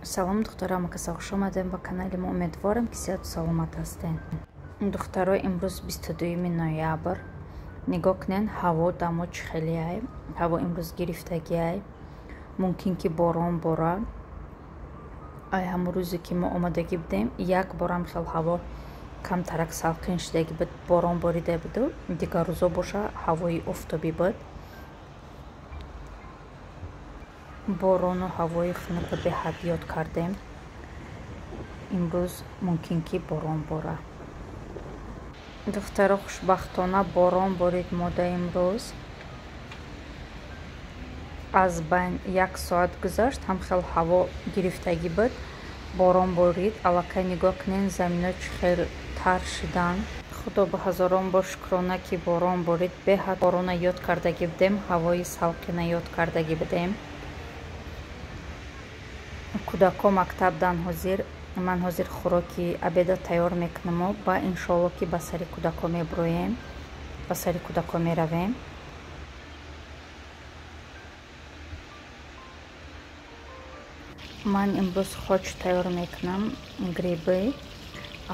салом духтарам, ка хош омадем ба канали мо. Умедворам ки сеҳату саломат ҳастем. Духтаро, имрӯз 22 ноябр. Нигоҳ кунед, ҳаво дамо чӣ хеле ай. Ҳаво имрӯз гирифтагӣ ай. Мумкин ки борон бора. Ай ҳамон рӯзе ки мо омадагӣ будем, як борам хел ҳаво камтарак салқин шудагӣ буд, борон борида буду. Дигар рӯзо боша ҳавои офтобӣ буд. борону ҳавои хунука беҳад ёд кардем. Имрӯз мумкин ки борон бора. духтаро, хушбахтона борон борид мода имрӯз. аз байн 1 соат гузашт, ҳам хел ҳаво гирифтагӣ буд, борон борид. Аллакай нигоҳ кунед, замино чӣ хел тар шудан. худо ба ҳазорон бор шукрона ки борон борид. беҳад борона ёд кардагӣ будем, ҳавои салқина ёд кардагӣ будем. кӯдако мактабдан ҳозир. ман ҳозир хӯроки абеда тайёр мекунам ва иншоалло ки ба сари кӯдако мебироем, ба сари кӯдако меравем. ман имрӯз хоч тайёр мекунам. грибы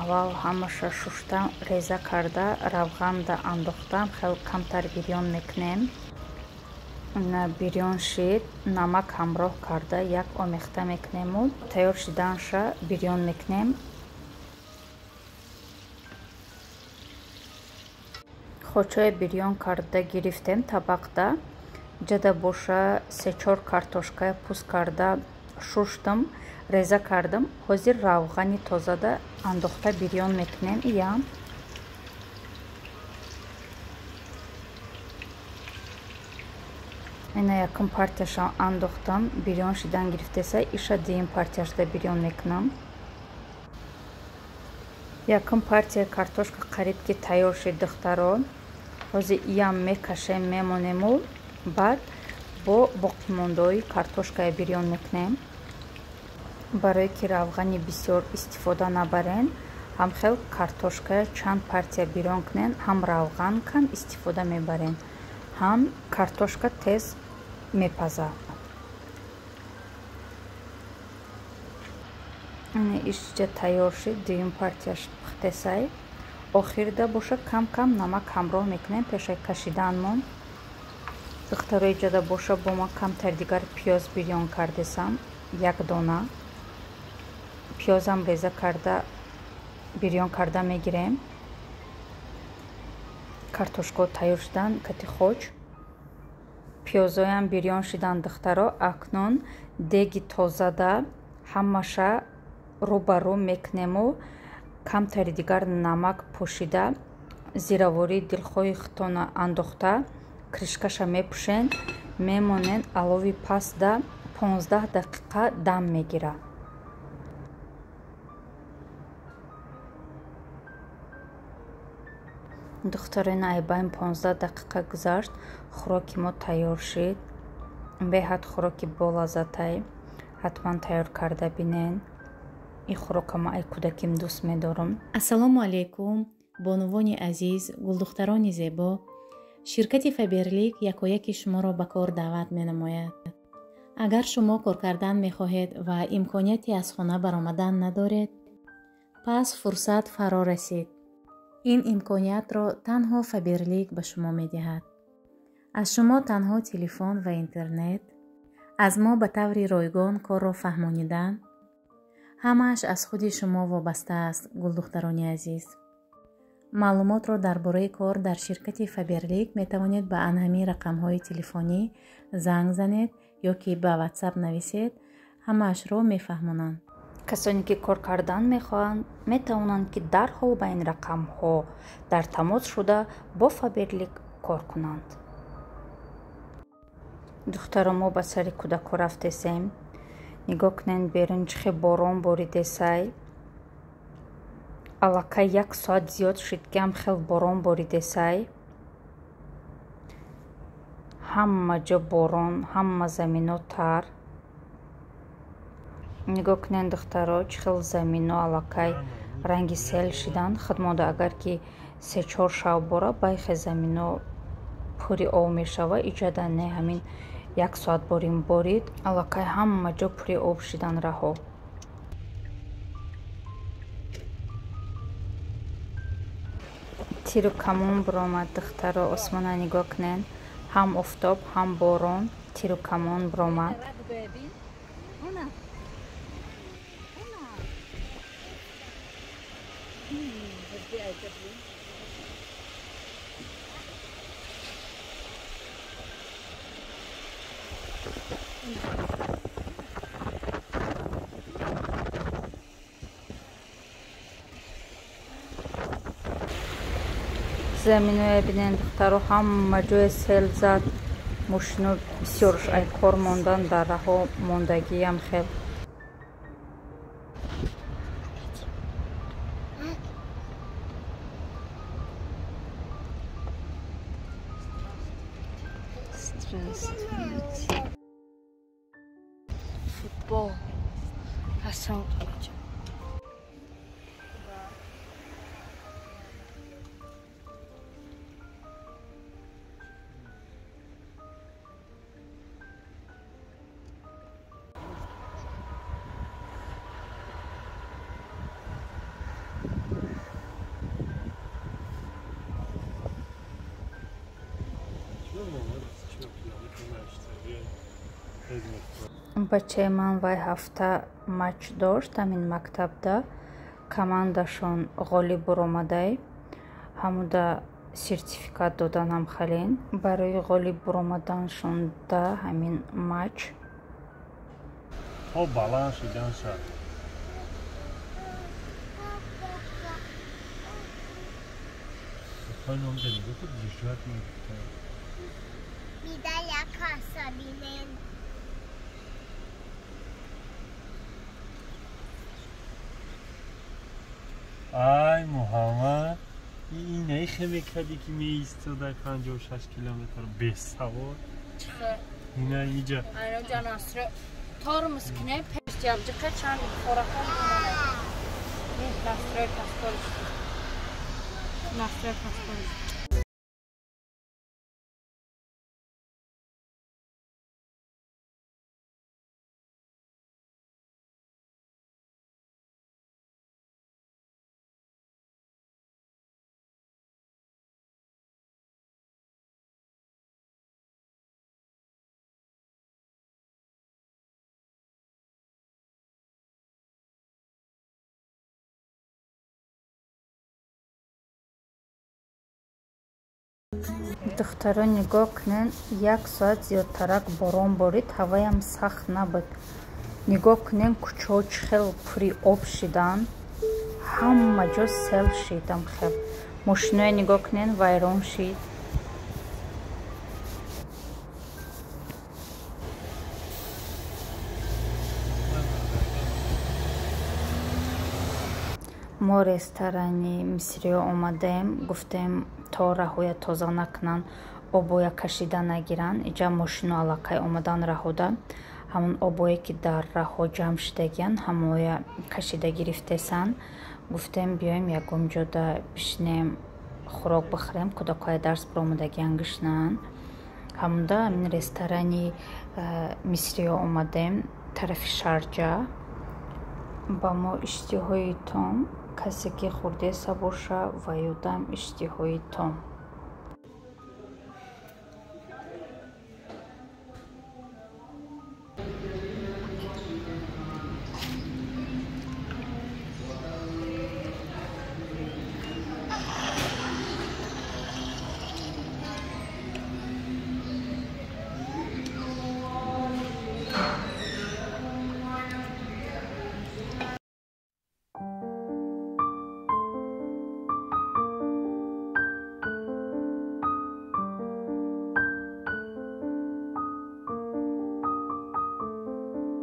аввал ҳамаша шуштам, реза карда, равғанда андохтам, хел камтар бирён мекунем. бирён шид, намак ҳамроҳ карда як омехта мекунему. тайёр шиданша бирён мекунем. хочои бирён карда гирифтем табақда. ҷада боша 3-4 картошка пӯст карда шуштам, реза кардам. ҳозир равғани тозада андохта бирён мекунем. иям ина якум партияша андохтам, бирён шидан гирифтеса. иша дуюм партияшда бирён мекунам. якум партия картошка қариб ки тайёр шид духтаро. ҳозир иям мекашем, мемонему. баъд бо боқимондаҳои картошкая бирён мекунем. барое ки равғани бисёр истифода набарен, ҳам хел картошкая чанд партия бирён кунен, ҳам равған кам истифода мебарен, ҳам картошка тез мепаза. ишҷа тайёр шид, дуюм партияш пухтесай. охирда боша кам кам намак ҳамроҳ мекунем пешай кашиданмон. духтарои ҷада боша бо ман камтар дигар пиёз бирён кардесам, 1 дона. пиёзам реза карда бирён карда мегирем. картошко тайёр шудан, кати хоч. пиёзоям бирён шидан духтаро. акнун деги тозада ҳамаша рӯ ба рӯ мекунему. камтари дигар намак пошида, зиравори дилхоҳи хутона андохта, кришкаша мепӯшен, мемонен. алови пасда 15 дақиқа дам мегира. духтарона, айбайн 15 дақиқа гузашт, хӯроки мо тайёр шид. беҳад хӯроки болаззатай. ҳатман тайёр карда бинен. ин хӯрока ма ай кӯдаким дӯст медорам. ассалому алайкум бонувони азиз, гулдухтарони зебо. ширкати Фаберлик якояки шуморо ба кор даъват менамояд. агар шумо кор кардан мехоҳед ва имконияти аз хона баромадан надоред, пас фурсат фаро расид. ин имкониятро танҳо Фаберлик ба шумо медиҳад. аз шумо танҳо телефон ва интернет, аз мо ба таври ройгон корро фаҳмонидан. ҳамааш аз худи шумо вобаста аст. гулдухтарони азиз, маълумотро дар бораи кор дар ширкати Фаберлик метавонед ба анҳамин рақамҳои телефонӣ занг занед ё ки ба ватсап нависед. ҳамаашро мефаҳмонанд. касоне ки кор кардан мехоҳанд метавонанд ки дарҳол ба ин рақамҳо дар тамос шуда бо Фаберлик кор кунанд. духтаро, мо ба сари кӯдако рафтесем. нигоҳ кунед, берун чӣ хел борон боридесай. аллакай 1 соат зиёд шид ки ҳам хел борон боридесай. ҳама ҷо борон, ҳама замино тар. нигоҳ кунед духтаро, чӣ хел замино аллакай ранги сел шидан. худмода агар ки 3-4 шав бора, байхе замино пури об мешава. иҷада не ҳамин 1 соат борим борид, аллакай ҳама ҷо пури об шидан раҳо. тиру камон биромад духтаро осмона нигоҳ кунен, ҳам офтоб, ҳам борон, тиру камон биромад. Заминоя бинен духтаро ҳама ҷоя сел зад, мошино бисёрш ай кор мондан, дар раҳо мондагиам хел. Футбол. Ҳасан қилачам. Бачаи ман вай ҳафта матч дошт ҳамин мактабда, командашон ғолиб буромадай, ҳамуда сертификат додан ҳамхалин барои ғолиб буромаданшон да ҳамин матч. баланд шудан шад. ай муҳаммад, инаи хемикали ки меистода 56 километр бесавод. Ина иҷа. Айно ҷанастро тормоз кине пешҷамҷиқа чанд хорақан бинане. Настрой паскол. Настрой паскол. Духтаро нигоҳ кунен, 1 соат зиёдтарак борон борид, ҳаваям сахт набуд. Нигоҳ кунен, кӯчаҳо чӣ хел пури об шидан, ҳама ҷо сел шидам хел. Мошиноя нигоҳ кунен, вайрон шид. мо ресторани мисриё омадаем, гуфтем то раҳоя тоза накунан, обоя кашида нагиран. Иҷа мошино аллакай омадан раҳода, ҳамон обое ки дар раҳо ҷамъ шидагиян ҳамоя кашида гирифтесан. Гуфтем биёем ягон ҷода бишинем, хӯрок бихӯрем, кӯдакҳоя дарс биромадагиян гишнаан. ҳамуда ҳамин ресторани мисриё омадем, тарафи шарҷа. ба мо иштиҳои том, касе ки хурдеса боша ва ёдам иштиҳои том.